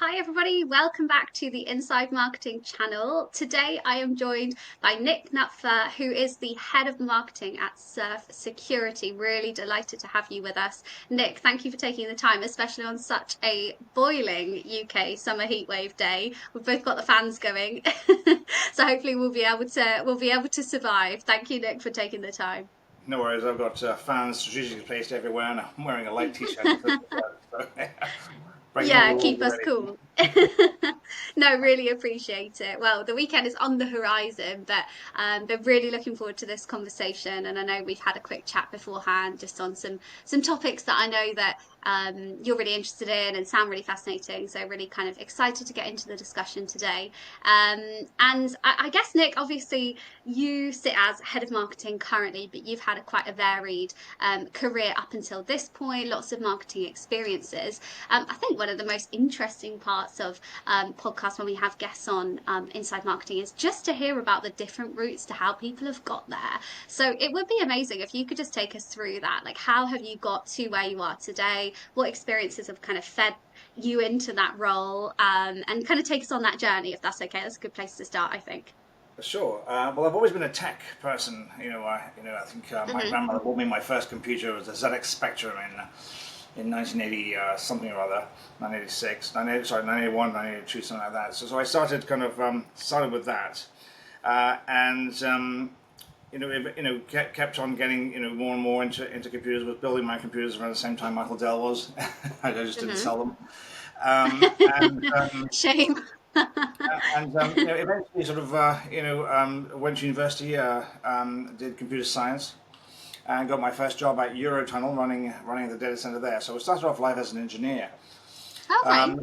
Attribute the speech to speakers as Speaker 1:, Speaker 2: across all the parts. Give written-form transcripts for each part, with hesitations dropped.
Speaker 1: Hi, everybody. Welcome back to the Inside Marketing channel. Today, I am joined by Nick Knupffer, who is the head of marketing at Surf Security. Really delighted to have you with us. Nick, thank you for taking the time, especially on such a boiling UK summer heatwave day. We've both got the fans going, so hopefully we'll be able to survive. Thank you, Nick, for taking the time.
Speaker 2: No worries, I've got fans strategically placed everywhere, and I'm wearing a light t-shirt and flip so breaking all the
Speaker 1: Yeah,
Speaker 2: rules
Speaker 1: keep us
Speaker 2: already.
Speaker 1: cool. No, really appreciate it. Well, the weekend is on the horizon, but been really looking forward to this conversation. And I know we've had a quick chat beforehand just on some topics that I know that you're really interested in and sound really fascinating. So really kind of excited to get into the discussion today. Um, and I guess Nick, obviously you sit as head of marketing currently, but you've had quite a varied career up until this point, lots of marketing experiences. I think one of the most interesting parts of podcasts when we have guests on Inside Marketing is just to hear about the different routes to how people have got there. So it would be amazing if you could just take us through that. Like, how have you got to where you are today? What experiences have kind of fed you into that role? And kind of take us on that journey, if that's okay. That's a good place to start, I think.
Speaker 2: Sure. Well, I've always been a tech person. I think my
Speaker 1: Hmm.
Speaker 2: grandmother bought me my first computer. It was a ZX Spectrum in 1980 something or other, 1986, 1980, sorry, 1981, 1982, something like that. So I started started with that, and kept on getting more and more into computers. Was building my computers around the same time Michael Dell was. I just didn't
Speaker 1: Hmm.
Speaker 2: sell them. And
Speaker 1: Shame.
Speaker 2: eventually went to university, did computer science, and got my first job at Eurotunnel running the data center there. So I started off life as an engineer.
Speaker 1: Okay.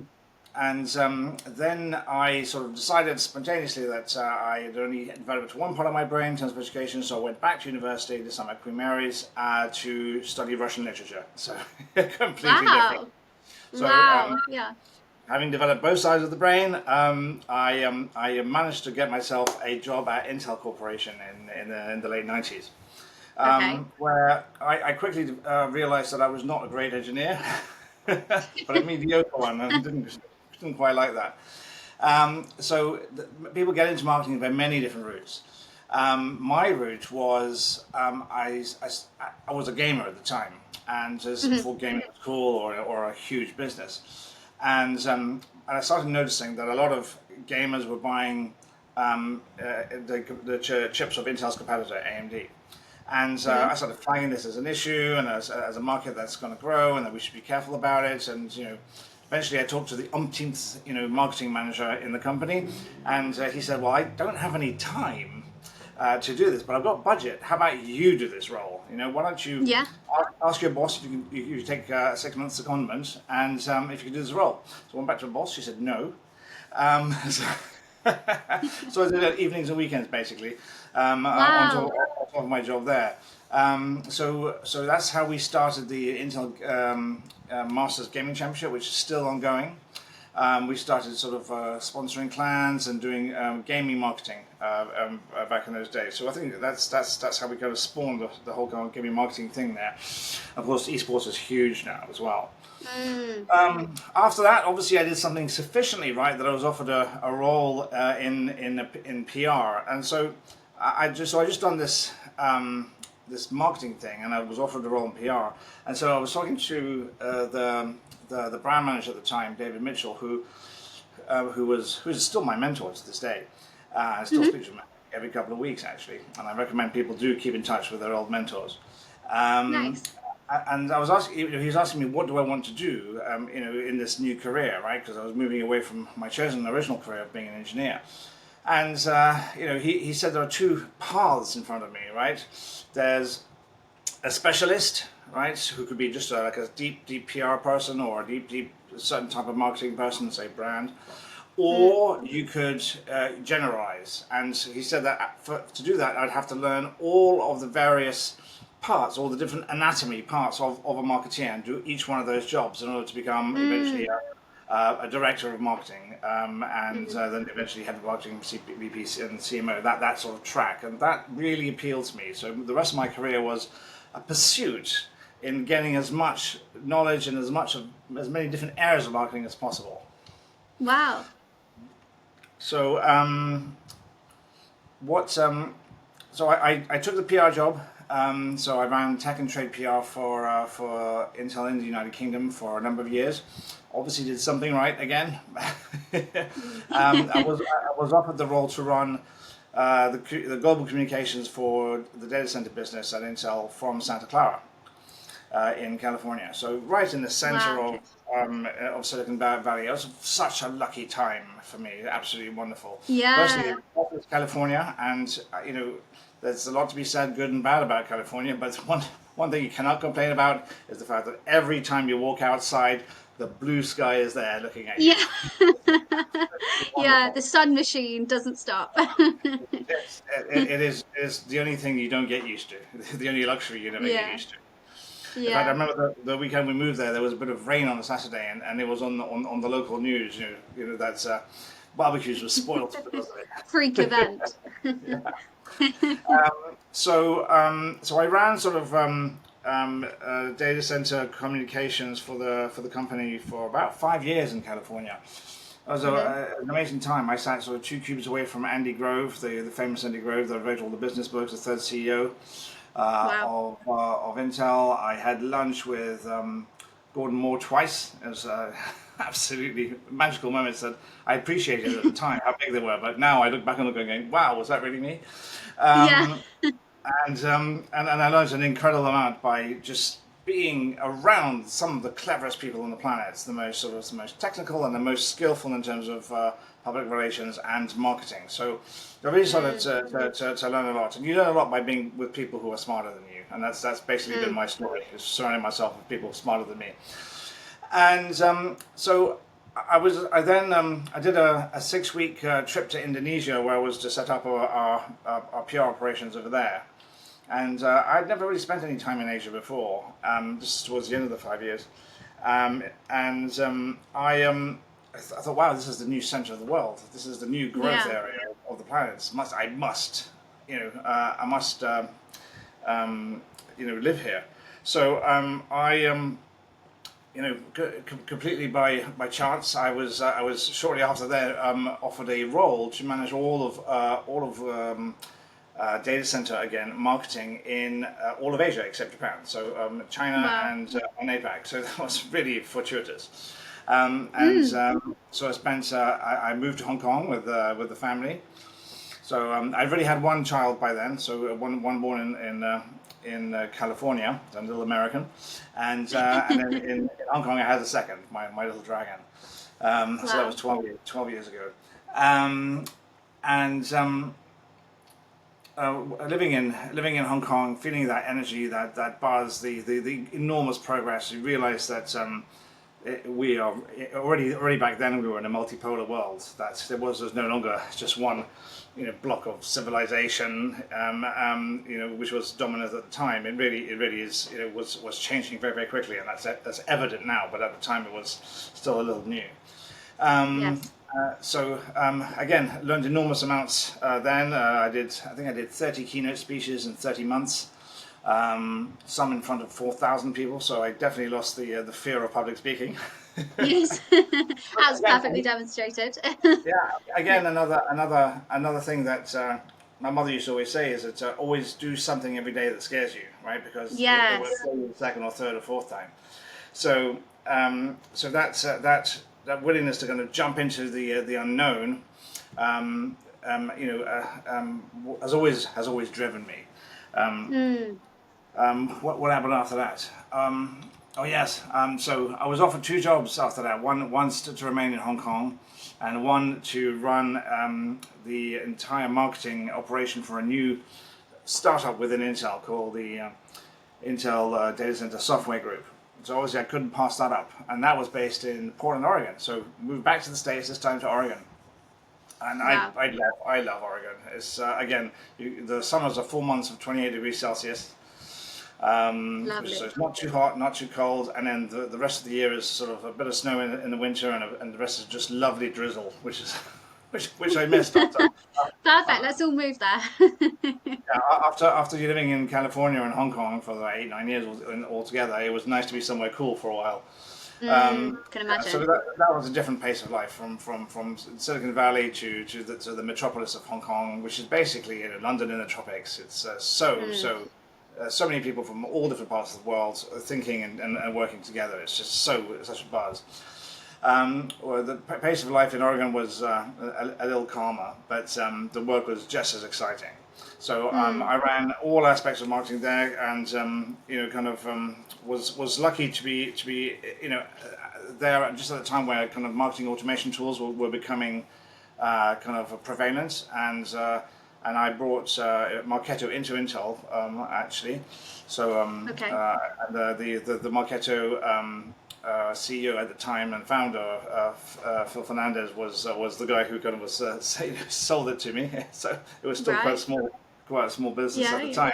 Speaker 2: Then I sort of decided spontaneously that I had only developed one part of my brain in terms of education, so I went back to university, did some at Queen Mary's, to study Russian literature. So completely different.
Speaker 1: Wow.
Speaker 2: So
Speaker 1: Wow. Yeah.
Speaker 2: having developed both sides of the brain, I managed to get myself a job at Intel Corporation in the late 90s,
Speaker 1: Okay.
Speaker 2: where I quickly realized that I was not a great engineer, but a mediocre one, and didn't quite like that. People get into marketing by many different routes. My route was I was a gamer at the time, and this is
Speaker 1: Mhm.
Speaker 2: before gaming was cool or a huge business. And I started noticing that a lot of gamers were buying the chips of Intel's competitor, AMD. And I
Speaker 1: Mhm.
Speaker 2: started flagging this as an issue and as a market that's going to grow and that we should be careful about it. And eventually I talked to the umpteenth marketing manager in the company, and he said, "Well, I don't have any time to do this, but I've got budget. How about you do this role? Why don't you
Speaker 1: Yeah.
Speaker 2: ask your boss if you take 6 months secondment, and if you can do this role?" So I went back to the boss. She said no. Um, so, so I did it evenings and weekends basically
Speaker 1: Wow.
Speaker 2: on top of my job there. So that's how we started the Intel Masters Gaming Championship, which is still ongoing. We started sort of sponsoring clans and doing gaming marketing back in those days. So I think that's how we kind of spawned the whole kind of gaming marketing thing there. Of course, esports is huge now as well.
Speaker 1: Mm.
Speaker 2: After that, obviously, I did something sufficiently right that I was offered a role in PR, and so I just done this marketing thing, and I was offered a role in PR, and so I was talking to the brand manager at the time, David Mitchell, who's still my mentor to this day. I still
Speaker 1: Mhm.
Speaker 2: speak to him every couple of weeks actually, and I recommend people do keep in touch with their old mentors. Um,
Speaker 1: Nice.
Speaker 2: and I was asking, he was asking me, what do I want to do, in this new career, right? Because I was moving away from my chosen original career of being an engineer. And he said there are two paths in front of me, right? There's a specialist, right, who could be just like a deep PR person or a deep certain type of marketing person, say brand,
Speaker 1: Mm.
Speaker 2: or you could generalize. And he said that to do that, I'd have to learn all of the various parts, all the different anatomy parts of a marketeer, and do each one of those jobs in order to become eventually
Speaker 1: Mm.
Speaker 2: a director of marketing, and
Speaker 1: Mhm.
Speaker 2: then eventually head of marketing, VP, and CMO. That sort of track, and that really appealed to me. So the rest of my career was a pursuit in getting as much knowledge and as many different areas of marketing as possible.
Speaker 1: Wow.
Speaker 2: So what? So I took the PR job. So I ran tech and trade PR for Intel in the United Kingdom for a number of years. Obviously, did something right again. I was offered the role to run the global communications for the data center business at Intel from Santa Clara in California. So right in the center
Speaker 1: Wow. Okay.
Speaker 2: of Silicon Valley. It was such a lucky time for me. Absolutely wonderful. Firstly,
Speaker 1: Yeah.
Speaker 2: it's California, and there's a lot to be said, good and bad, about California. But one thing you cannot complain about is the fact that every time you walk outside, the blue sky is there looking at you.
Speaker 1: Yeah.
Speaker 2: It's
Speaker 1: Yeah,
Speaker 2: wonderful.
Speaker 1: the sun machine doesn't stop.
Speaker 2: It is the only thing you don't get used to, the only luxury you never get
Speaker 1: Yeah.
Speaker 2: used to. In fact, I
Speaker 1: Yeah.
Speaker 2: remember the weekend we moved there. There was a bit of rain on a Saturday, and it was on the local news. That barbecues were spoilt because of
Speaker 1: Freak
Speaker 2: it.
Speaker 1: event.
Speaker 2: So I ran sort of data center communications for the company for about 5 years in California. It was
Speaker 1: Hmm.
Speaker 2: an amazing time. I sat sort of 2 cubes away from Andy Grove, the famous Andy Grove that wrote all the business books, the third CEO
Speaker 1: Wow.
Speaker 2: of Intel. I had lunch with Gordon Moore twice. It was absolutely magical moments that I appreciated at the time how big they were. But now I look back and look and going, wow, was that really me?
Speaker 1: Yeah.
Speaker 2: Um, and I learned an incredible amount by just being around some of the cleverest people on the planet, the most technical and the most skillful in terms of public relations and marketing. So I really started
Speaker 1: Mm,
Speaker 2: to learn a lot, and you learn a lot by being with people who are smarter than you, and that's basically been
Speaker 1: mm.
Speaker 2: my story: is surrounding myself with people smarter than me. And so I did a 6 week trip to Indonesia where I was to set up our PR operations over there. And I'd never really spent any time in Asia before, just towards the end of the 5 years. And I thought, wow, this is the new center of the world. This is the new growth
Speaker 1: Yeah.
Speaker 2: area of the planet. I must live here. So completely by chance, I was shortly after that offered a role to manage all of data center again marketing in all of Asia except Japan. So China
Speaker 1: Wow.
Speaker 2: and APAC. So that was really fortuitous.
Speaker 1: Mm.
Speaker 2: So I moved to Hong Kong with the family. So I already had one child by then. So one born in California, so I'm a little American, and then in Hong Kong I had a second, my little dragon. So that was
Speaker 1: Wow.
Speaker 2: 12 years ago. Um, and living in Hong Kong, feeling that energy, that buzz, the enormous progress, you realise that we are already back then we were in a multipolar world. That there's no longer just one, block of civilization, which was dominant at the time. It really is, was changing very very quickly, and that's evident now. But at the time, it was still a little new. Um,
Speaker 1: Yes.
Speaker 2: Again, learned enormous amounts then. I think I did 30 keynote speeches in 30 months. Some in front of 4,000 people, so I definitely lost the fear of public speaking.
Speaker 1: Yes. As perfectly
Speaker 2: Again,
Speaker 1: demonstrated.
Speaker 2: yeah. Again, another thing that my mother used to always say is that always do something every day that scares you, right? Because it will
Speaker 1: Yes.
Speaker 2: kill you the second or third or fourth time. So that willingness to kind of jump into the unknown, has always driven me.
Speaker 1: Mm.
Speaker 2: What happened after that? Oh yes. So I was offered 2 jobs after that. One's to remain in Hong Kong, and one to run the entire marketing operation for a new startup within Intel called the Intel Data Center Software Group. So obviously I couldn't pass that up, and that was based in Portland, Oregon. So moved back to the States, this time to Oregon, and
Speaker 1: Wow.
Speaker 2: I love Oregon. It's again, the summers are 4 months of 28 degrees Celsius, so
Speaker 1: Lovely.
Speaker 2: it's not too hot, not too cold, and then the rest of the year is sort of a bit of snow in the winter, and the rest is just lovely drizzle, which is which I missed
Speaker 1: Perfect.
Speaker 2: uh,
Speaker 1: Let's all move there.
Speaker 2: after you're living in California and Hong Kong for like 8 9 years altogether. It was nice to be somewhere cool for a while.
Speaker 1: Can
Speaker 2: Yeah, so
Speaker 1: imagine.
Speaker 2: that was a different pace of life from Silicon Valley to the metropolis of Hong Kong, which is basically, you know, London in the tropics. It's
Speaker 1: Mm,
Speaker 2: so many people from all different parts of the world thinking and working together. It's just such a buzz. Well, the pace of life in Oregon was a little calmer, but the work was just as exciting. So
Speaker 1: mm,
Speaker 2: I ran all aspects of marketing there, and you know, kind of was lucky to be you know there just at the time where kind of marketing automation tools were becoming kind of prevalent, and I brought Marketo into Intel actually. So
Speaker 1: okay.
Speaker 2: the Marketo CEO at the time and founder, Phil Fernandez, was the guy who kind of was sold it to me. So it was still
Speaker 1: Right.
Speaker 2: quite a small business
Speaker 1: Yeah,
Speaker 2: at the
Speaker 1: yeah.
Speaker 2: time.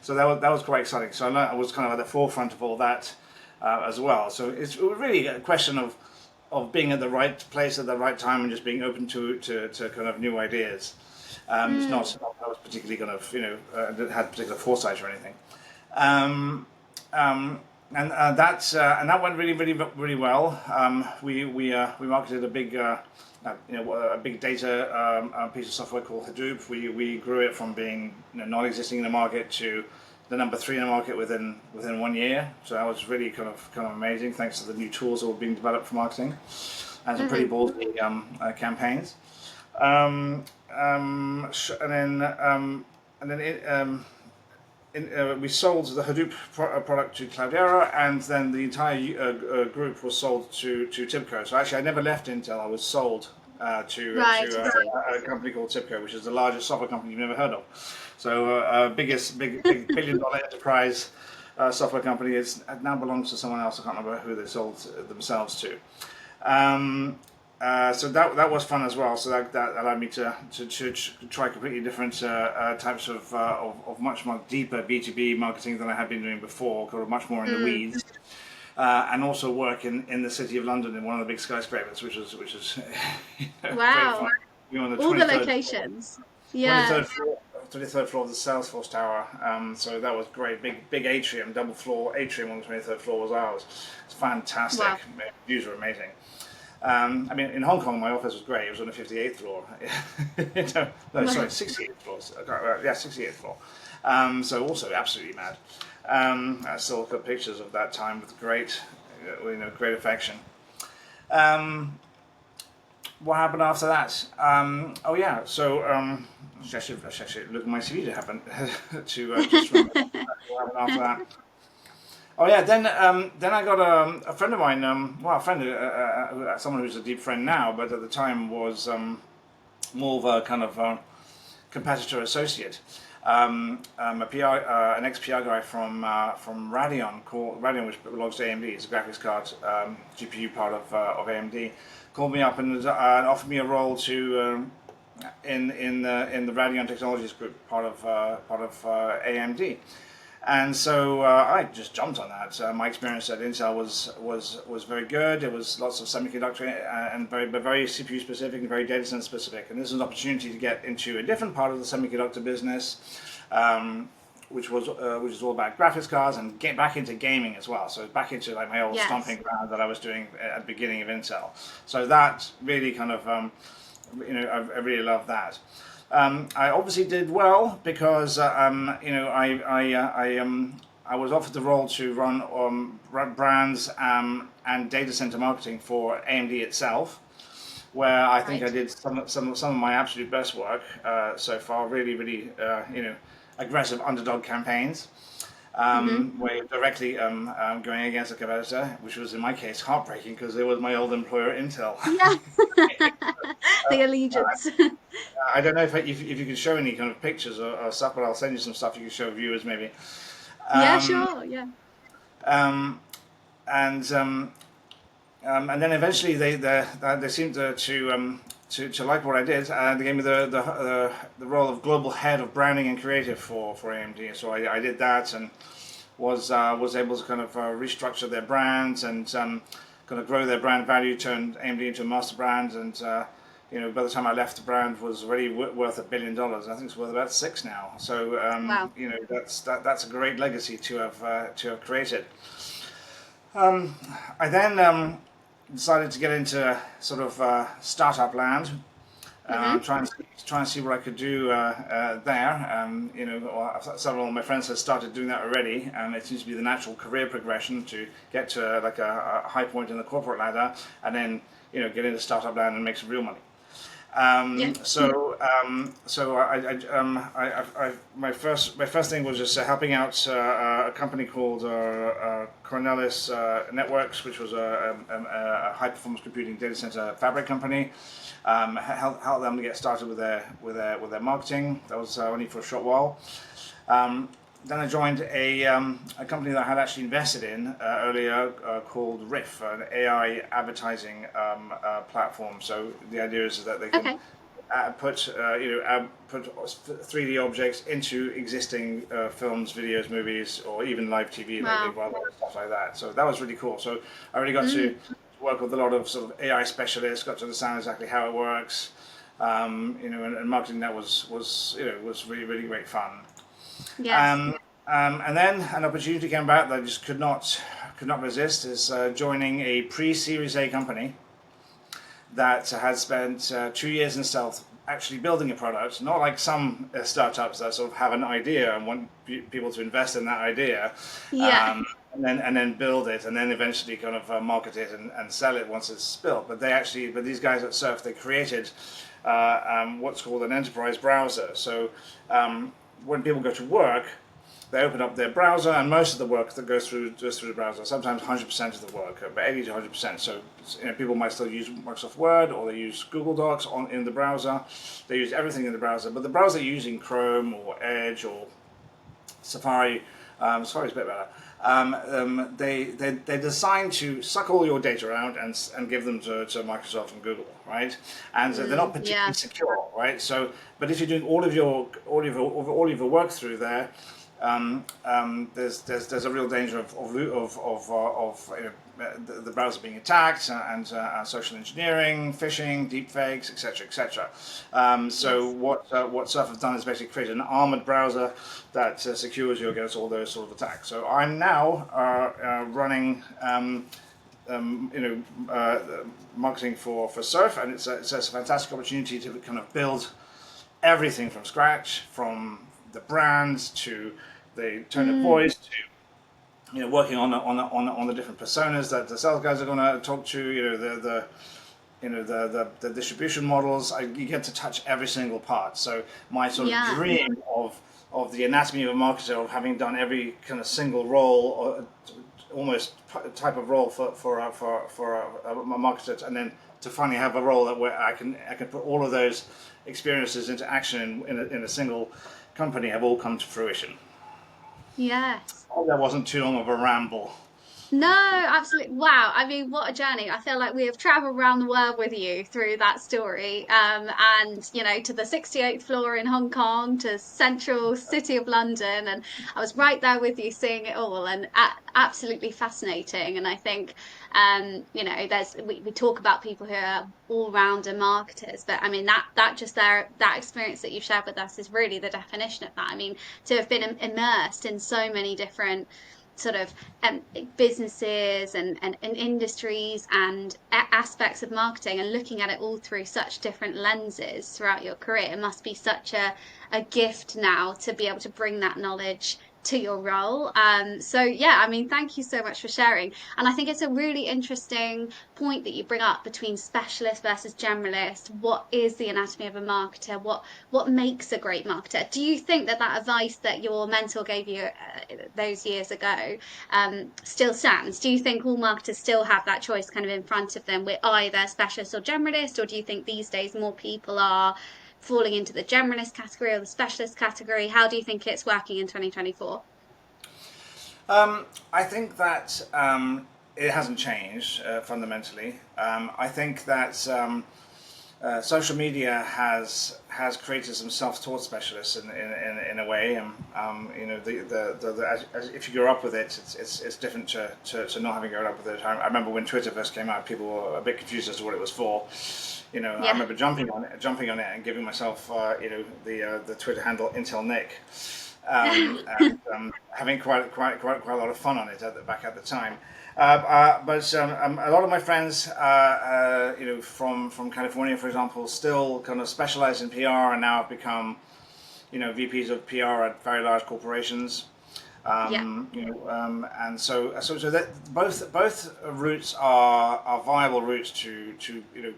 Speaker 2: So that was quite exciting. So I was kind of at the forefront of all that as well. So it's really a question of being at the right place at the right time and just being open to kind of new ideas. It's
Speaker 1: Mm,
Speaker 2: not I was particularly kind of, you know, had particular foresight or anything. Um, um, and that went really well. We marketed a big you know, a big data piece of software called Hadoop. We grew it from being, you know, non-existing in the market to the number three in the market within 1 year. So that was really kind of amazing, thanks to the new tools that were being developed for marketing and some pretty
Speaker 1: hmm.
Speaker 2: ballsy campaigns. Um, and then we sold the Hadoop product to Cloudera, and then the entire group was sold to Tibco. So actually, I never left Intel. I was sold
Speaker 1: Right,
Speaker 2: to
Speaker 1: I see.
Speaker 2: a company called Tibco, which is the largest software company you've never heard of. So, big billion-dollar enterprise software company. It now belongs to someone else. I can't remember who they sold themselves to. Um, so that was fun as well. So that allowed me to try completely different types of much more deeper B2B marketing than I had been doing before, kind of much more in the
Speaker 1: Mm.
Speaker 2: weeds, and also work in the city of London in one of the big skyscrapers, which is you know, great
Speaker 1: Wow.
Speaker 2: fun. We were on the
Speaker 1: All the
Speaker 2: 23rd
Speaker 1: locations. Yeah.
Speaker 2: 23rd floor. 23rd floor of the Salesforce Tower, so that was great. Big atrium, double floor atrium on the 23rd floor was ours. It's fantastic.
Speaker 1: Wow.
Speaker 2: Views were amazing. I mean, in Hong Kong, my office was great. It was on the 58th floor. No, sorry,
Speaker 1: Wow.
Speaker 2: 68th floor. Yeah, 68th floor. So also absolutely mad. I still got pictures of that time with great, great affection. Um, what happened after that? Oh yeah, so I should actually look at my CV to happen to just remember what happened after that. Oh yeah, then I got a friend of mine, well, a friend, someone who's a deep friend now, but at the time was more of a kind of competitor associate. An ex-PR guy from Radeon, which belongs to AMD. It's a graphics card GPU part of AMD. Called me up and offered me a role to in the Radeon Technologies group, part of AMD. And so I just jumped on that. My experience at Intel was very good. It was lots of semiconductor and very CPU specific and very data center specific. And this was an opportunity to get into a different part of the semiconductor business, which is all about graphics cards and get back into gaming as well. So back into like my old
Speaker 1: Yes.
Speaker 2: stomping ground that I was doing at the beginning of Intel. So that really kind of I really love that. I obviously did well because I was offered the role to run brands and data center marketing for AMD itself, where I think I
Speaker 1: Right.
Speaker 2: did some of my absolute best work so far. Really, aggressive underdog campaigns.
Speaker 1: Hmm.
Speaker 2: Where you're directly going against a competitor, which was in my case heartbreaking because it was my old employer Intel.
Speaker 1: Yeah. The allegiance.
Speaker 2: I don't know if you can show any kind of pictures or stuff, but I'll send you some stuff you can show viewers maybe.
Speaker 1: Yeah,
Speaker 2: Um,
Speaker 1: sure. Yeah.
Speaker 2: um, and then eventually they seemed to like what I did. They gave me the role of global head of branding and creative for AMD. So I did that and was able to kind of restructure their brands and kind of grow their brand value, turn AMD into a master brand, and by the time I left, the brand was already worth $1 billion. I think it's worth about six now. So
Speaker 1: Wow.
Speaker 2: that's a great legacy to have created. I then decided to get into sort of startup land,
Speaker 1: Hmm.
Speaker 2: try and see what I could do there. Several of my friends had started doing that already, and it seems to be the natural career progression to get to like a high point in the corporate ladder, and then get into startup land and make some real money.
Speaker 1: Yeah.
Speaker 2: My first thing was just helping out a company called Cornelis Networks, which was a high performance computing data center fabric company. Help them to get started with their marketing. That was only for a short while. Um, then I joined a company that I had actually invested in earlier called Riff, an AI advertising platform. So the idea is that they can
Speaker 1: Okay.
Speaker 2: put 3D objects into existing films, videos, movies, or even live TV, like Big
Speaker 1: Wow.
Speaker 2: Brother and stuff like that. So that was really cool. So I really got to
Speaker 1: Mm.
Speaker 2: work with a lot of sort of AI specialists, got to understand exactly how it works. And marketing that was really really great fun.
Speaker 1: Yes.
Speaker 2: Um, and then an opportunity came about that I just could not resist is joining a pre-Series A company that had spent 2 years in stealth actually building a product, not like some startups that sort of have an idea and want people to invest in that idea,
Speaker 1: Yeah.
Speaker 2: um, and then build it and then eventually kind of market it and sell it once it's built. But these guys at Surf, they created what's called an enterprise browser. So when people go to work, they open up their browser, and most of the work that goes through the browser. Sometimes 100% of the work, but 80 to 100%. So people might still use Microsoft Word or they use Google Docs in the browser. They use everything in the browser, but the browser using Chrome or Edge or Safari, Safari's a bit better. They're designed to suck all your data out and give them to Microsoft and Google, right? And they're not
Speaker 1: Mm.
Speaker 2: particularly
Speaker 1: Yeah.
Speaker 2: secure, right? So, but if you're doing all of your work through there, there's a real danger of the browser being attacked and social engineering, phishing, deepfakes, etc., etc. So
Speaker 1: Yes.
Speaker 2: what Surf have done is basically create an armored browser that secures you against all those sort of attacks. So I'm now running. Um, you know, uh, Marketing for Surf, and it's a fantastic opportunity to kind of build everything from scratch, from the brands to the tone of
Speaker 1: Mm.
Speaker 2: voice to working on the different personas that the sales guys are going to talk to. The distribution models. You get to touch every single part. So my sort of
Speaker 1: Yeah.
Speaker 2: dream of the anatomy of a marketer, of having done every kind of single role or almost type of role for a marketer, and then to finally have a role where I can put all of those experiences into action in a single company have all come to fruition.
Speaker 1: Yes.
Speaker 2: I hope that wasn't too long of a ramble.
Speaker 1: No, absolutely. Wow. I mean, what a journey. I feel like we have traveled around the world with you through that story. And, to the 68th floor in Hong Kong, to central city of London. And I was right there with you seeing it all and absolutely fascinating. And I think, we talk about people who are all-rounder marketers, but I mean, that experience that you've shared with us is really the definition of that. I mean, to have been immersed in so many different sort of um, businesses and industries and aspects of marketing and looking at it all through such different lenses throughout your career, it must be such a gift now to be able to bring that knowledge to your role. So yeah, I mean, thank you so much for sharing. And I think it's a really interesting point that you bring up between specialist versus generalist. What is the anatomy of a marketer? What makes a great marketer? Do you think that advice that your mentor gave you those years ago still stands? Do you think all marketers still have that choice kind of in front of them with either specialist or generalist, or do you think these days more people are falling into the generalist category or the specialist category? How do you think it's working in 2024?
Speaker 2: I think that it hasn't changed fundamentally. I think that social media has created some self-taught specialists in a way. If you grow up with it, it's different to not having grown up with it. I remember when Twitter first came out, people were a bit confused as to what it was for. I
Speaker 1: Yeah.
Speaker 2: remember jumping on it, and giving myself, the Twitter handle Intel Nick, and having quite a lot of fun on it back at the time. But a lot of my friends, from California, for example, still kind of specialize in PR and now have become, VPs of PR at very large corporations.
Speaker 1: Yeah.
Speaker 2: And so that both routes are viable routes to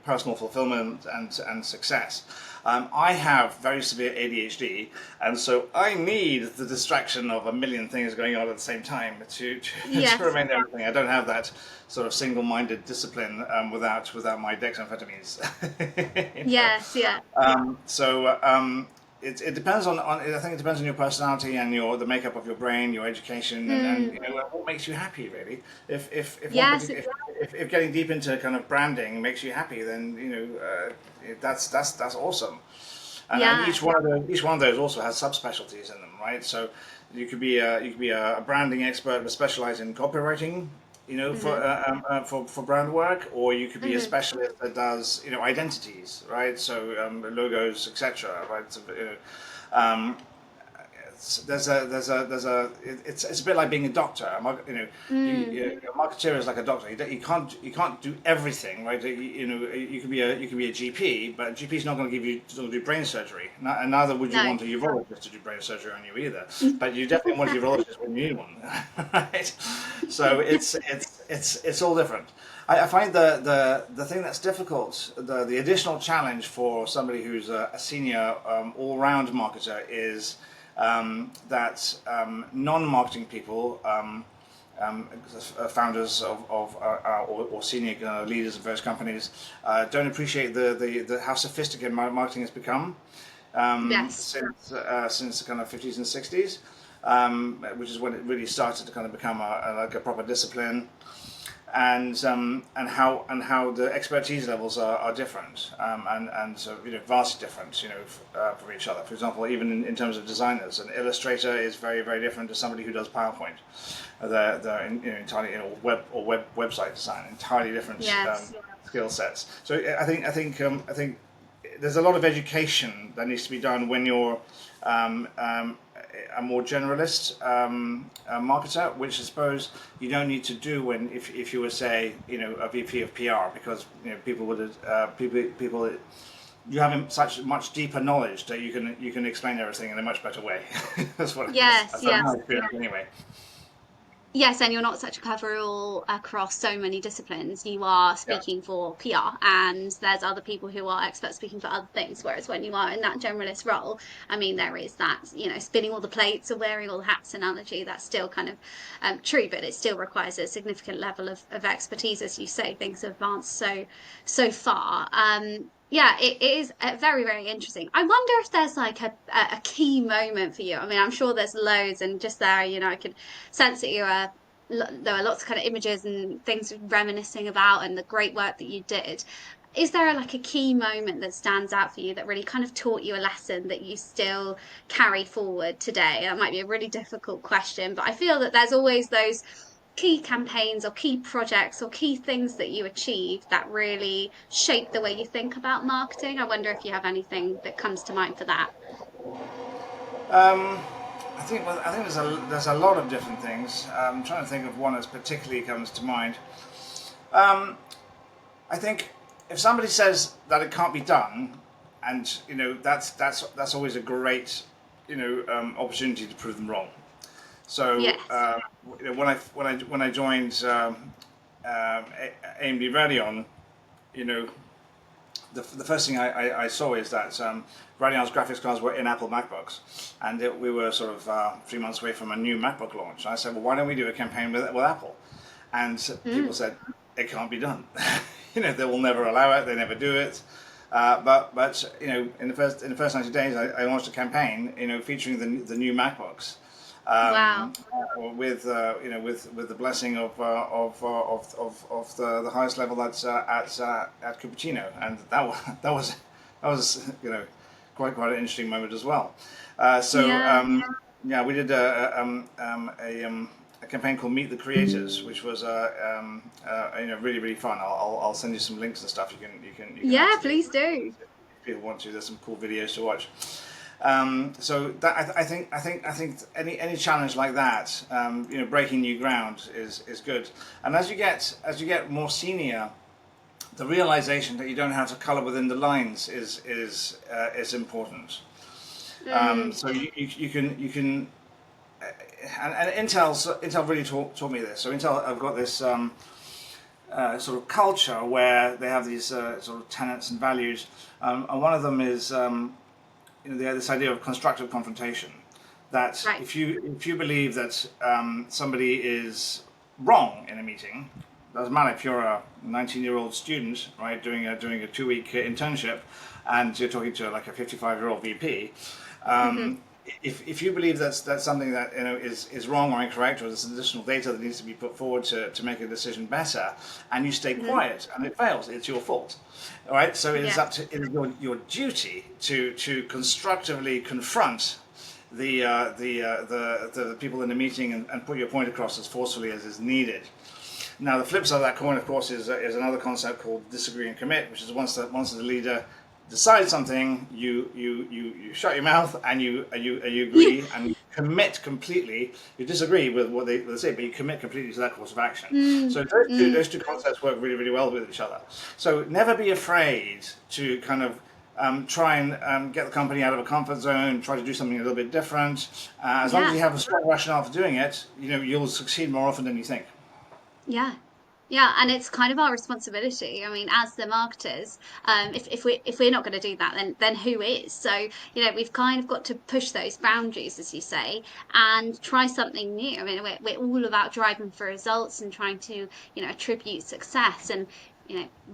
Speaker 2: personal fulfillment and success. I have very severe ADHD, and so I need the distraction of a million things going on at the same time to
Speaker 1: Yes.
Speaker 2: remain everything. I don't have that sort of single-minded discipline without my dexamphetamines. you know?
Speaker 1: Yes. Yeah.
Speaker 2: It depends on I think it depends on your personality and the makeup of your brain, your education, and
Speaker 1: Mm.
Speaker 2: what makes you happy really. If one
Speaker 1: Yes.
Speaker 2: particular if getting deep into kind of branding makes you happy, then that's awesome. And
Speaker 1: Yeah.
Speaker 2: each one of those also has subspecialties in them, right? So you could be a branding expert but specialize in copywriting,
Speaker 1: Hmm.
Speaker 2: for brand work, or you could be a
Speaker 1: Hmm.
Speaker 2: specialist that does identities, right? So logos, etc. Right? So, um, it's a bit like being a doctor.
Speaker 1: Mm.
Speaker 2: A marketeer is like a doctor. You can't do everything, right? You can be a GP, but a GP is not going to give you to do brain surgery, and neither would you
Speaker 1: No.
Speaker 2: want a urologist to do brain surgery on you either. But you definitely want a urologist when you need one, right? So it's all different. I find the thing that's difficult, the additional challenge for somebody who's a senior all-round marketer is that non-marketing people, founders or senior leaders of various companies, don't appreciate the how sophisticated marketing has become
Speaker 1: Yes.
Speaker 2: since the kind of 50s and 60s, which is when it really started to kind of become like a proper discipline, and how the expertise levels are different, and so vastly different from each other. For example, even in terms of designers, an illustrator is very very different to somebody who does PowerPoint. They're entirely website design, entirely different
Speaker 1: Yes.
Speaker 2: skill sets. So I think there's a lot of education that needs to be done when you're a more generalist marketer, which I suppose you don't need to do if you were, say, a VP of PR, because people would people you have such much deeper knowledge that you can explain everything in a much better way.
Speaker 1: Yes.
Speaker 2: That's my
Speaker 1: Yes.
Speaker 2: experience anyway.
Speaker 1: Yes, and you're not such a coverall across so many disciplines. You are
Speaker 2: Yeah.
Speaker 1: speaking for PR, and there's other people who are experts speaking for other things. Whereas when you are in that generalist role, I mean, there is that, spinning all the plates or wearing all the hats analogy. That's still kind of true, but it still requires a significant level of expertise, as you say. Things have advanced so far. Yeah, it is very, very interesting. I wonder if there's like a key moment for you. I mean, I'm sure there's loads, and just there, I could sense that there are lots of kind of images and things reminiscing about and the great work that you did. Is there like a key moment that stands out for you that really kind of taught you a lesson that you still carry forward today? That might be a really difficult question, but I feel that there's always those key campaigns or key projects or key things that you achieve that really shape the way you think about marketing. I wonder if you have anything that comes to mind for that.
Speaker 2: I think there's a lot of different things. I'm trying to think of one that particularly comes to mind. I think if somebody says that it can't be done, and that's always a great opportunity to prove them wrong. So
Speaker 1: Yes.
Speaker 2: when I joined AMD Radeon, you know the first thing I saw is that Radeon's graphics cards were in Apple MacBooks, and we were sort of 3 months away from a new MacBook launch. And I said, well, why don't we do a campaign with Apple? And people
Speaker 1: Mm.
Speaker 2: said it can't be done. They will never allow it. They never do it. But in the first 90 days, I launched a campaign, featuring the new MacBooks,
Speaker 1: Wow.
Speaker 2: with the blessing of the highest level at Cupertino, and that was quite an interesting moment as well. So
Speaker 1: Yeah.
Speaker 2: yeah, we did a campaign called Meet the Creators, which was really really fun. I'll send you some links and stuff. You can add
Speaker 1: Yeah,
Speaker 2: to the
Speaker 1: please do.
Speaker 2: if people want to. There's some cool videos to watch. So that I think any challenge like that, breaking new ground is good. And as you get more senior, the realization that you don't have to color within the lines is important.
Speaker 1: Mm,
Speaker 2: So you can and Intel really taught me this. So Intel have got this sort of culture where they have these sort of tenets and values, and one of them is they have this idea of constructive confrontation. That
Speaker 1: right.
Speaker 2: if you believe that somebody is wrong in a meeting, doesn't matter if you're a 19-year-old student, right, doing a 2-week internship, and you're talking to like a 55-year-old VP.
Speaker 1: Hmm.
Speaker 2: If you believe that's something that is wrong or incorrect, or there's additional data that needs to be put forward to make a decision better, and you stay
Speaker 1: Hmm.
Speaker 2: quiet and it fails, it's your fault. All right, so it is
Speaker 1: Yeah.
Speaker 2: it is your duty to constructively confront the people in the meeting, and put your point across as forcefully as is needed. Now, the flip side of that coin, of course, is another concept called disagree and commit, which is once the leader decides something, you shut your mouth and you agree and commit completely. You disagree with what they say, but you commit completely to that course of action.
Speaker 1: Mm,
Speaker 2: So those two,
Speaker 1: mm.
Speaker 2: those two concepts work really, really well with each other. So never be afraid to kind of try and get the company out of a comfort zone, try to do something a little bit different. As long as
Speaker 1: Yeah.
Speaker 2: you have a strong rationale for doing it, you'll succeed more often than you think.
Speaker 1: Yeah. Yeah, and it's kind of our responsibility. I mean, as the marketers, if we're not going to do that, then who is? So, we've kind of got to push those boundaries, as you say, and try something new. I mean, we're all about driving for results and trying to, attribute success. And,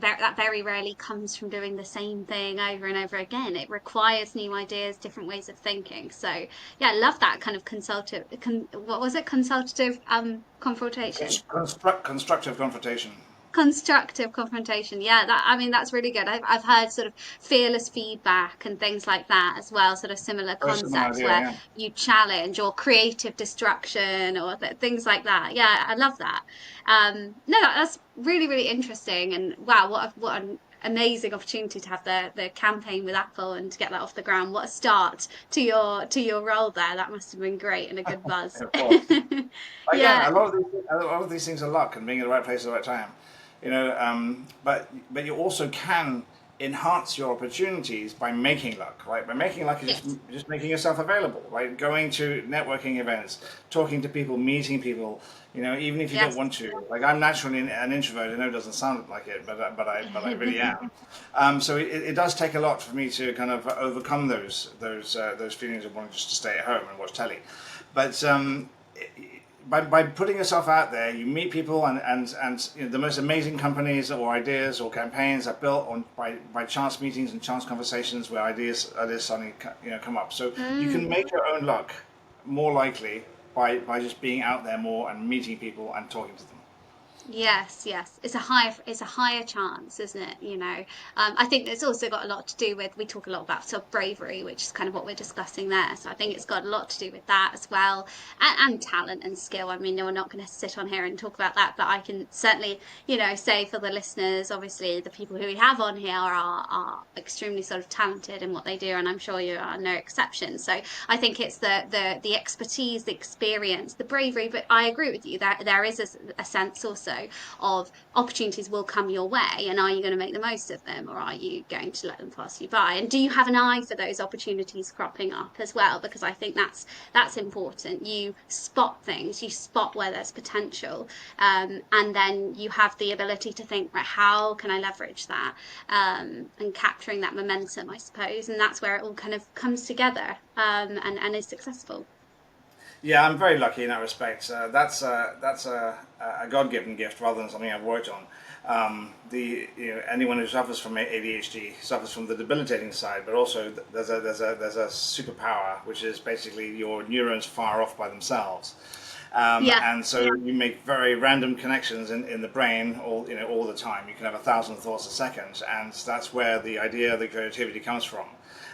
Speaker 1: that very rarely comes from doing the same thing over and over again. It requires new ideas, different ways of thinking. So, yeah, I love that kind of what was it? Consultative confrontation.
Speaker 2: Constructive confrontation.
Speaker 1: Constructive confrontation. Yeah, that I mean that's really good. I've heard sort of fearless feedback and things like that as well, sort of similar
Speaker 2: Very similar
Speaker 1: concepts
Speaker 2: idea,
Speaker 1: where
Speaker 2: yeah.
Speaker 1: you challenge or creative destruction or things like that. Yeah, I love that. No, that's really, really interesting. And wow, what an amazing opportunity to have the campaign with Apple and to get that off the ground. What a start to your role there. That must have been great and a good buzz.
Speaker 2: Of course. Again,
Speaker 1: Yeah.
Speaker 2: a lot of these things are luck and being in the right place at the right time. But you also can enhance your opportunities by making luck, right? By making luck is
Speaker 1: Yes.
Speaker 2: just making yourself available, right? Going to networking events, talking to people, meeting people. Even if you don't
Speaker 1: Yes.
Speaker 2: want to. Like, I'm naturally an introvert. I know it doesn't sound like it, but I really am. So it does take a lot for me to kind of overcome those feelings of wanting just to stay at home and watch telly. But by putting yourself out there, you meet people, and the most amazing companies or ideas or campaigns are built on by chance meetings and chance conversations where ideas suddenly come up. So you can
Speaker 1: Mm.
Speaker 2: make your own luck more likely by just being out there more and meeting people and talking to them.
Speaker 1: Yes, yes. It's a higher chance, isn't it? I think it's also got a lot to do with, we talk a lot about sort of bravery, which is kind of what we're discussing there. So I think it's got a lot to do with that as well, and talent and skill. I mean, no, we're not going to sit on here and talk about that, but I can certainly, say for the listeners, obviously the people who we have on here are extremely sort of talented in what they do, and I'm sure you are no exception. So I think it's the expertise, the experience, the bravery. But I agree with you that there is a sense also of opportunities will come your way, and are you going to make the most of them, or are you going to let them pass you by? And do you have an eye for those opportunities cropping up as well? Because I think that's important. You spot things, you spot where there's potential, and then you have the ability to think, right, how can I leverage that, and capturing that momentum, I suppose. And that's where it all kind of comes together, and is successful.
Speaker 2: Yeah, I'm very lucky in that respect. That's a God-given gift rather than something I've worked on. Anyone who suffers from ADHD suffers from the debilitating side, but also there's a superpower which is basically your neurons fire off by themselves.
Speaker 1: Yeah.
Speaker 2: And so you make very random connections in the brain all the time. You can have 1,000 thoughts a second, and that's where the idea, the creativity comes from.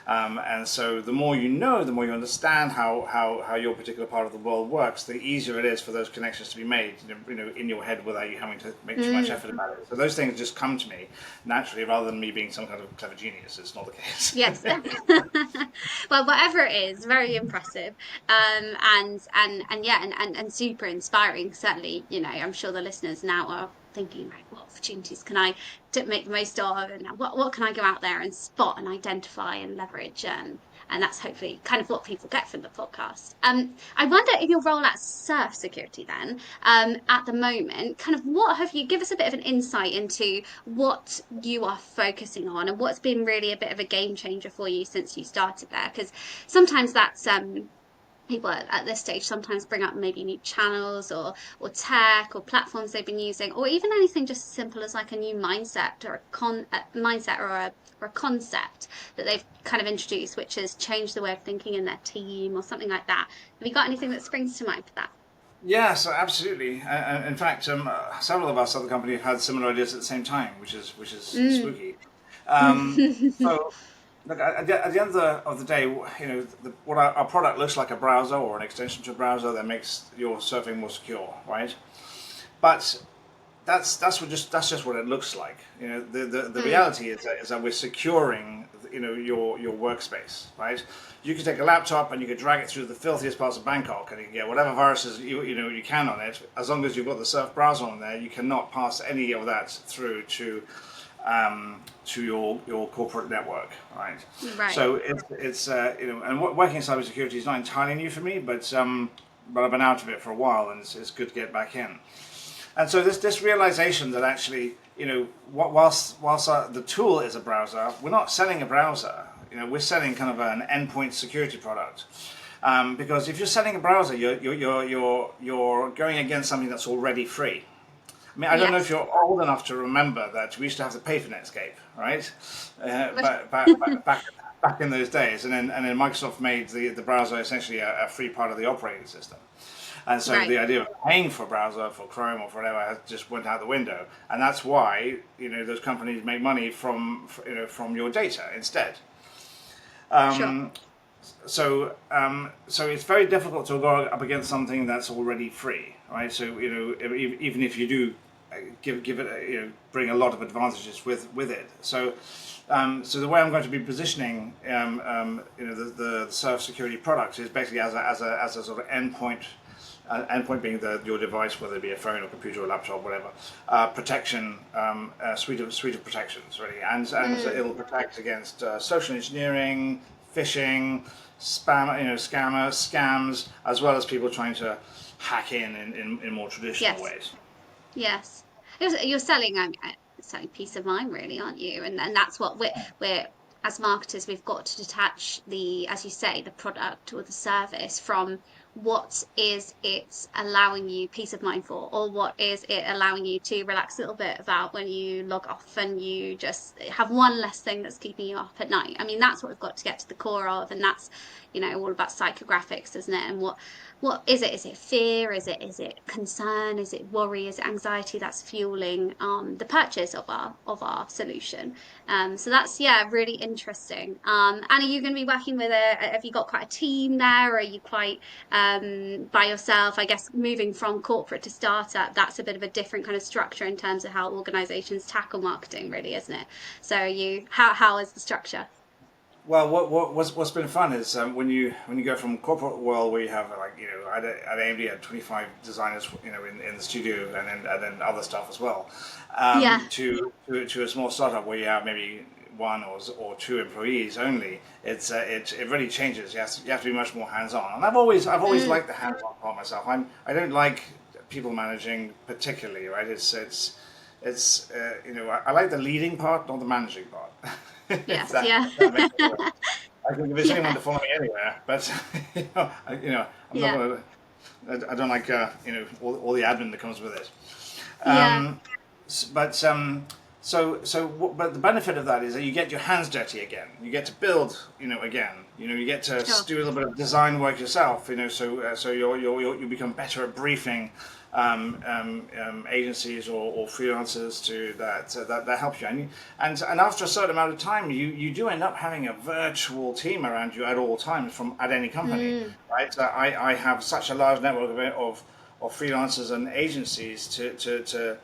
Speaker 2: And so the more you know, the more you understand how your particular part of the world works, the easier it is for those connections to be made, in your head without you having to make too much effort about it. So those things just come to me naturally, rather than me being some kind of clever genius. It's not the case.
Speaker 1: Yes. Well, whatever it is, very impressive. And yeah, and super inspiring. Certainly, I'm sure the listeners now are thinking, right, what opportunities can I to make the most of, and what can I go out there and spot and identify and leverage, and that's hopefully kind of what people get from the podcast. I wonder in your role at Surf Security then, at the moment, kind of what have you give us a bit of an insight into what you are focusing on and what's been really a bit of a game changer for you since you started there? Because sometimes that's people at this stage sometimes bring up maybe new channels or tech or platforms they've been using, or even anything just as simple as like a new mindset or a mindset or a concept that they've kind of introduced, which has changed the way of thinking in their team or something like that. Have you got anything that springs to mind for that?
Speaker 2: Yes, absolutely. In fact, several of us at the company have had similar ideas at the same time, which is
Speaker 1: Mm.
Speaker 2: spooky. So, look, at the end of the day, what our product looks like a browser or an extension to a browser that makes your surfing more secure, right? But that's just what it looks like. The
Speaker 1: Mm.
Speaker 2: reality is that we're securing your workspace, right? You can take a laptop and you can drag it through the filthiest parts of Bangkok, and you can get whatever viruses you can on it. As long as you've got the Surf browser on there, you cannot pass any of that through to your corporate network, right?
Speaker 1: Right.
Speaker 2: So it's and working in cybersecurity is not entirely new for me, but I've been out of it for a while, and it's good to get back in. And so this realization that actually, whilst the tool is a browser, we're not selling a browser. We're selling kind of an endpoint security product. Because if you're selling a browser, you're going against something that's already free. I mean, I don't know if
Speaker 1: Yes.
Speaker 2: you're old enough to remember that we used to have to pay for Netscape, right? Back in those days, and then Microsoft made the browser essentially a free part of the operating system. And so
Speaker 1: Right.
Speaker 2: the idea of paying for a browser, for Chrome or for whatever, just went out the window. And that's why those companies make money from your data instead.
Speaker 1: Sure.
Speaker 2: So it's very difficult to go up against something that's already free, right? So even if you do give it bring a lot of advantages with it. So the way I'm going to be positioning the Surf security product is basically as a sort of endpoint. Endpoint being your device, whether it be a phone or computer or laptop, whatever, protection, suite of protections, really, and
Speaker 1: Mm.
Speaker 2: it'll protect against social engineering, phishing, spam, scams, as well as people trying to hack in more traditional
Speaker 1: Yes.
Speaker 2: ways.
Speaker 1: Yes. You're selling selling peace of mind, really, aren't you? And that's what we're as marketers, we've got to detach the, as you say, the product or the service from what is it allowing you peace of mind for, or what is it allowing you to relax a little bit about when you log off and you just have one less thing that's keeping you up at night. I mean, that's what we've got to get to the core of, and that's, all about psychographics, isn't it? And what is it? Is it fear? Is it concern? Is it worry? Is it anxiety that's fueling the purchase of our solution? So that's, yeah, really interesting. And are you going to be working with have you got quite a team there, or are you quite by yourself? I guess moving from corporate to startup, that's a bit of a different kind of structure in terms of how organizations tackle marketing, really, isn't it? So how is the structure?
Speaker 2: Well, what's been fun is when you go from corporate world where you have like at AMD had 25 designers in the studio and then other stuff as well,
Speaker 1: Yeah.
Speaker 2: to a small startup where you have maybe one or two employees only. It really changes. You have to be much more hands on. And I've always
Speaker 1: Mm,
Speaker 2: liked the hands on part myself. I don't like people managing particularly, right? I like the leading part, not the managing part. if
Speaker 1: yes.
Speaker 2: that
Speaker 1: Yeah.
Speaker 2: if that makes any sense. I can convince anyone
Speaker 1: Yeah.
Speaker 2: to follow me anywhere, but I'm not
Speaker 1: Yeah.
Speaker 2: gonna. I don't like all the admin that comes with it.
Speaker 1: Yeah.
Speaker 2: Um, but But the benefit of that is that you get your hands dirty again. You get to build, again. You get to
Speaker 1: Sure.
Speaker 2: do a little bit of design work yourself. So you become better at briefing agencies or freelancers that helps you. And after a certain amount of time, you do end up having a virtual team around you at all times at any company,
Speaker 1: Mm,
Speaker 2: right? So I have such a large network of freelancers and agencies to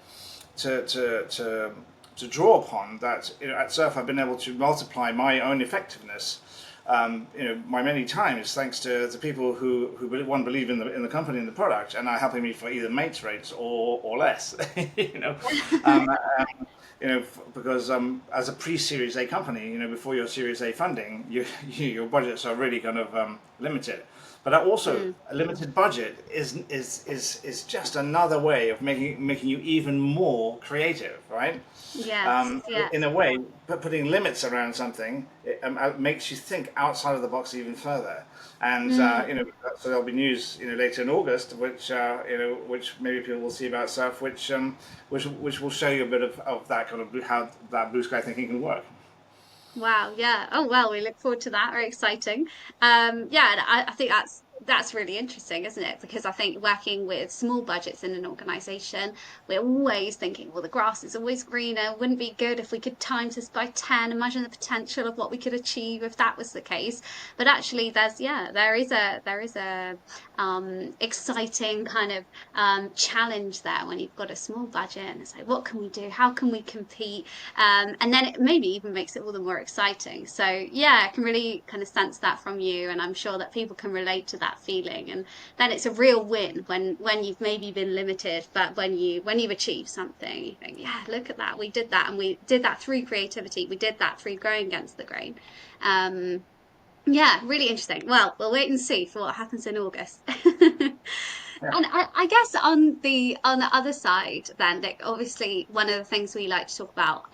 Speaker 2: draw upon that. At Surf I've been able to multiply my own effectiveness my many times thanks to the people who one believe in the company and the product and are helping me for either mates rates or less. you know um, because as a pre-Series A company, before your Series A funding, your budgets are really kind of limited. But also,
Speaker 1: mm.
Speaker 2: a limited budget is just another way of making you even more creative, right?
Speaker 1: Yes,
Speaker 2: In
Speaker 1: yes.
Speaker 2: a way, putting limits around something makes you think outside of the box even further. And
Speaker 1: Mm.
Speaker 2: so there'll be news later in August, which maybe people will see about stuff, which will show you a bit of that kind of how that blue sky thinking can work.
Speaker 1: Wow, yeah. Oh well, we look forward to that. Very exciting. Yeah, and I think that's really interesting, isn't it? Because I think working with small budgets in an organization, we're always thinking, well, the grass is always greener. Wouldn't it be good if we could times this by 10? Imagine the potential of what we could achieve if that was the case. But actually, there is a exciting kind of challenge there when you've got a small budget and it's like, what can we do? How can we compete? And then it maybe even makes it all the more exciting. So yeah, I can really kind of sense that from you, and I'm sure that people can relate to that feeling. And then it's a real win when you've maybe been limited, but when you achieve something, you think, yeah, look at that, we did that, and we did that through creativity, we did that through going against the grain. Um, yeah, really interesting. Well, we'll wait and see for what happens in August.
Speaker 2: Yeah.
Speaker 1: And I guess on the other side, then, like obviously one of the things we like to talk about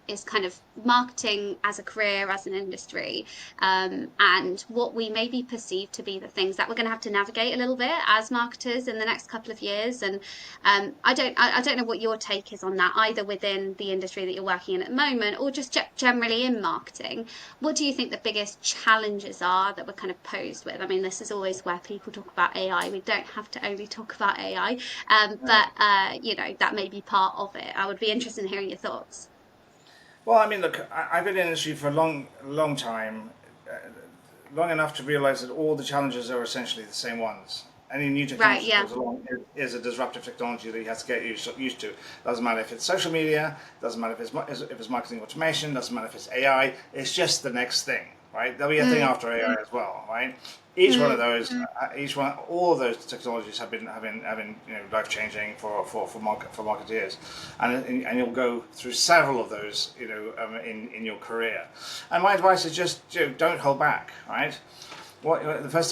Speaker 1: is kind of marketing as a career, as an industry, and what we maybe perceive to be the things that we're going to have to navigate a little bit as marketers in the next couple of years. And I don't know what your take is on that, either within the industry that you're working in at the moment, or just generally in marketing. What do you think the biggest challenges are that we're kind of posed with? I mean, this is always where people talk about AI. We don't have to only talk about AI, but that may be part of it. I would be interested in hearing your thoughts.
Speaker 2: Well, I mean, look, I've been in the industry for a long time, long enough to realize that all the challenges are essentially the same ones. Any new
Speaker 1: Right,
Speaker 2: technology that
Speaker 1: yeah.
Speaker 2: comes along is a disruptive technology that you have to get used to. Doesn't matter if it's social media, doesn't matter if it's marketing automation, doesn't matter if it's AI. It's just the next thing, right? There'll be a thing
Speaker 1: Mm,
Speaker 2: after AI as well, right? Each one of
Speaker 1: mm,
Speaker 2: those, all of those technologies have been life changing for marketeers, and you'll go through several of those in your career. And my advice is just don't hold back, right? The first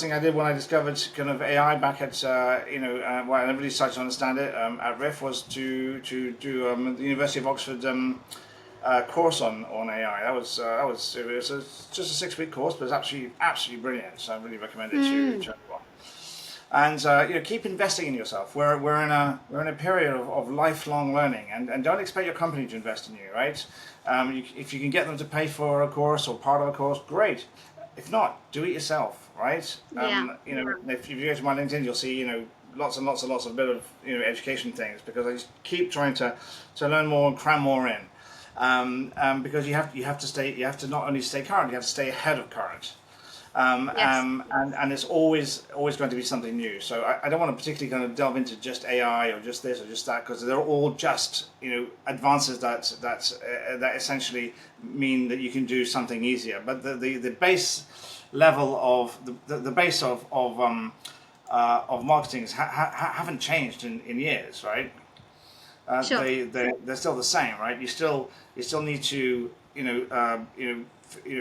Speaker 2: thing I did when I discovered kind of AI back at well, I never really started to understand it at RIF was to do the University of Oxford course on AI. It was just a 6 week course, but it's absolutely brilliant. So I really recommend it
Speaker 1: mm.
Speaker 2: to everyone. And keep investing in yourself. We're in a period of lifelong learning, and don't expect your company to invest in you, right? If you can get them to pay for a course or part of a course, great. If not, do it yourself, right?
Speaker 1: Yeah.
Speaker 2: If you go to my LinkedIn, you'll see lots and lots and lots of bit of education things because I just keep trying to learn more and cram more in. Because you have to not only stay current, you have to stay ahead of current.
Speaker 1: Yes.
Speaker 2: And it's always going to be something new. So I don't want to particularly kind of delve into just AI or just this or just that because they're all just advances that essentially mean that you can do something easier. But the base level of the base of marketing haven't changed in years, right?
Speaker 1: Sure.
Speaker 2: They're still the same, right? You still need to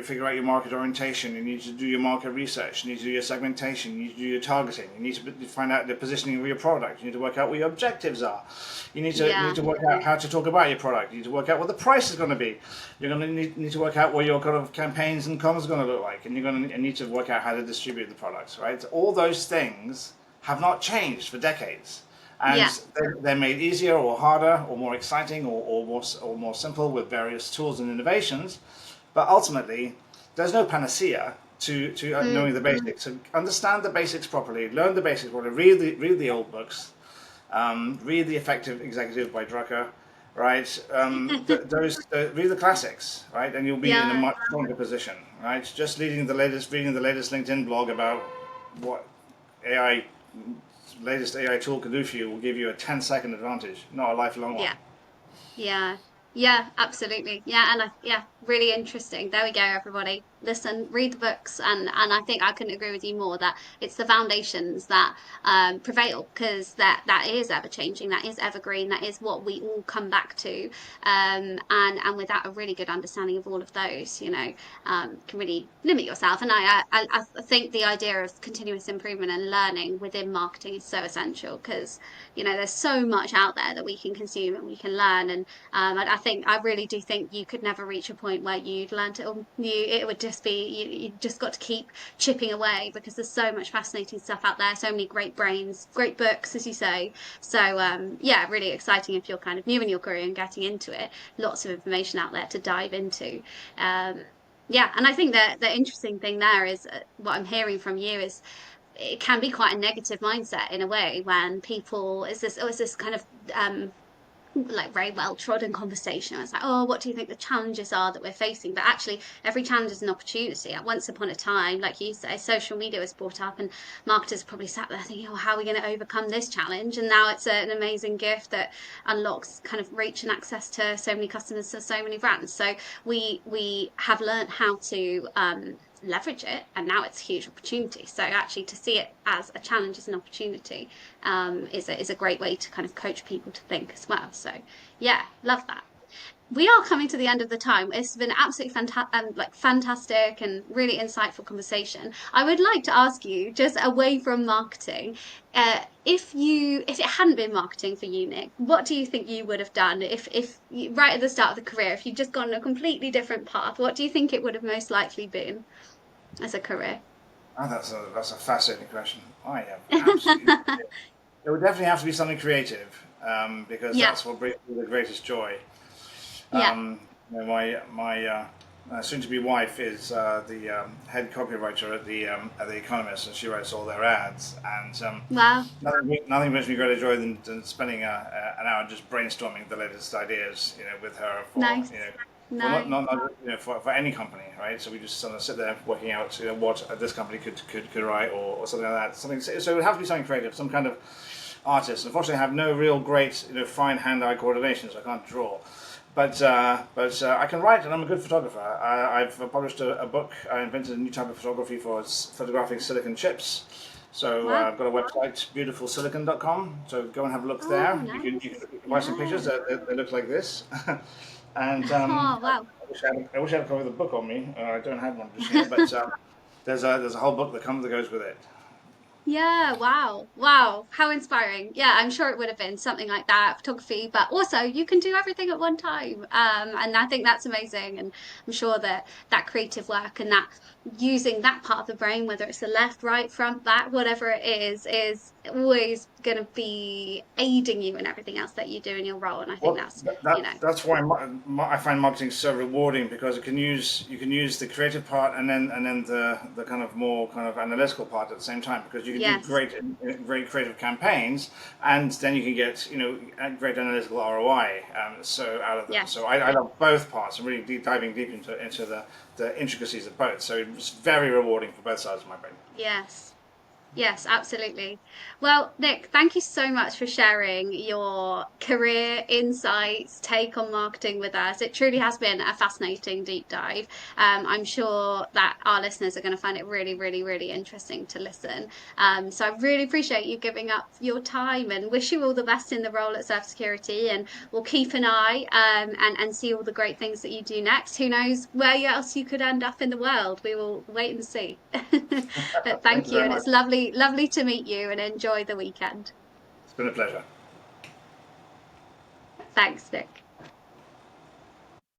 Speaker 2: figure out your market orientation. You need to do your market research. You need to do your segmentation. You need to do your targeting. You need to find out the positioning of your product. You need to work out what your objectives are. You need to
Speaker 1: Yeah.
Speaker 2: work out how to talk about your product. You need to work out what the price is going to be. You're going to need to work out what your kind of campaigns and comms are going to look like, and you're going to need to work out how to distribute the products. Right? All those things have not changed for decades. and
Speaker 1: Yeah.
Speaker 2: they're made easier or harder or more exciting or more simple with various tools and innovations. But ultimately, there's no panacea to
Speaker 1: Mm.
Speaker 2: knowing the basics. So understand the basics properly, learn the basics properly, read the old books, read The Effective Executive by Drucker, right? Read the classics, right? And you'll be in a
Speaker 1: Yeah.
Speaker 2: much stronger position, right? Just reading the latest LinkedIn blog about what AI, latest AI tool can do for you will give you a 10-second advantage, not a lifelong one.
Speaker 1: Yeah. Yeah. Yeah, absolutely. Yeah, and yeah, really interesting. There we go, everybody. Listen, read the books, and I think I couldn't agree with you more that it's the foundations that prevail, because that is ever changing, that is evergreen, that is what we all come back to. And without a really good understanding of all of those, can really limit yourself. And I think the idea of continuous improvement and learning within marketing is so essential, because there's so much out there that we can consume and we can learn. And I think I really do think you could never reach a point where you'd learned it all new. It would just be you just got to keep chipping away, because there's so much fascinating stuff out there, so many great brains, great books, as you say. So yeah, really exciting if you're kind of new in your career and getting into it. Lots of information out there to dive into. Um, yeah, and I think that the interesting thing there is what I'm hearing from you is it can be quite a negative mindset in a way, when people is this kind of like very well trodden conversation. It's like, oh, what do you think the challenges are that we're facing? But actually, every challenge is an opportunity. At once upon a time, like you say, social media was brought up, and marketers probably sat there thinking, oh, how are we going to overcome this challenge? And now it's an amazing gift that unlocks kind of reach and access to so many customers, to so many brands. So we have learned how to leverage it, and now it's a huge opportunity. So actually, to see it as a challenge, as an opportunity, is a great way to kind of coach people to think as well. So yeah, love that. We are coming to the end of the time. It's been absolutely fantastic and really insightful conversation. I would like to ask you, just away from marketing, if it hadn't been marketing for you, Nick, what do you think you would have done if you, right at the start of the career, if you'd just gone a completely different path? What do you think it would have most likely been as a career?
Speaker 2: Oh, that's a fascinating question. I have absolutely. It would definitely have to be something creative, because
Speaker 1: Yeah,
Speaker 2: that's what brings me the greatest joy.
Speaker 1: yeah.
Speaker 2: My soon-to-be wife is the head copywriter at the Economist, and she writes all their ads. And
Speaker 1: Wow.
Speaker 2: nothing brings me greater joy than spending an hour just brainstorming the latest ideas, with her for
Speaker 1: Nice.
Speaker 2: for
Speaker 1: Nice.
Speaker 2: not for any company, right? So we just sort of sit there working out, what this company could write, or something like that. Something, so it would have to be something creative, some kind of artist. Unfortunately, I have no real great, fine hand-eye coordination, so I can't draw. But I can write, and I'm a good photographer. I've published a book. I invented a new type of photography for photographing silicon chips. So
Speaker 1: Wow.
Speaker 2: I've got a website, beautifulsilicon.com. So go and have a look
Speaker 1: Oh,
Speaker 2: there. You can buy some pictures.
Speaker 1: yeah.
Speaker 2: They look like this. And
Speaker 1: Oh, wow.
Speaker 2: I wish I had a copy of the book on me. I don't have one just here, but there's a whole book that goes with it.
Speaker 1: Yeah, wow. Wow. How inspiring. Yeah, I'm sure it would have been something like that, photography, but also you can do everything at one time. And I think that's amazing. And I'm sure that that creative work and that using that part of the brain, whether it's the left, right, front, back, whatever it is always going to be aiding you in everything else that you do in your role. And I think
Speaker 2: Well,
Speaker 1: that's,
Speaker 2: that's why I find marketing so rewarding, because you can use the creative part, and then the kind of more kind of analytical part at the same time, because you can do
Speaker 1: yes,
Speaker 2: great creative campaigns, and then you can get a great analytical ROI, so out of them. So
Speaker 1: yes.
Speaker 2: I love both parts. I'm really diving deep into the intricacies of both. So it's very rewarding for both sides of my brain.
Speaker 1: Yes. Yes, absolutely. Well, Nick, thank you so much for sharing your career insights, take on marketing with us. It truly has been a fascinating deep dive. I'm sure that our listeners are going to find it really, really, really interesting to listen. So I really appreciate you giving up your time, and wish you all the best in the role at Surf Security. And we'll keep an eye and see all the great things that you do next. Who knows where else you could end up in the world? We will wait and see. But
Speaker 2: Thank
Speaker 1: thank
Speaker 2: you
Speaker 1: you,
Speaker 2: very
Speaker 1: and
Speaker 2: much.
Speaker 1: it's lovely to meet you, and enjoy the weekend.
Speaker 2: It's been a pleasure.
Speaker 1: Thanks, Nick.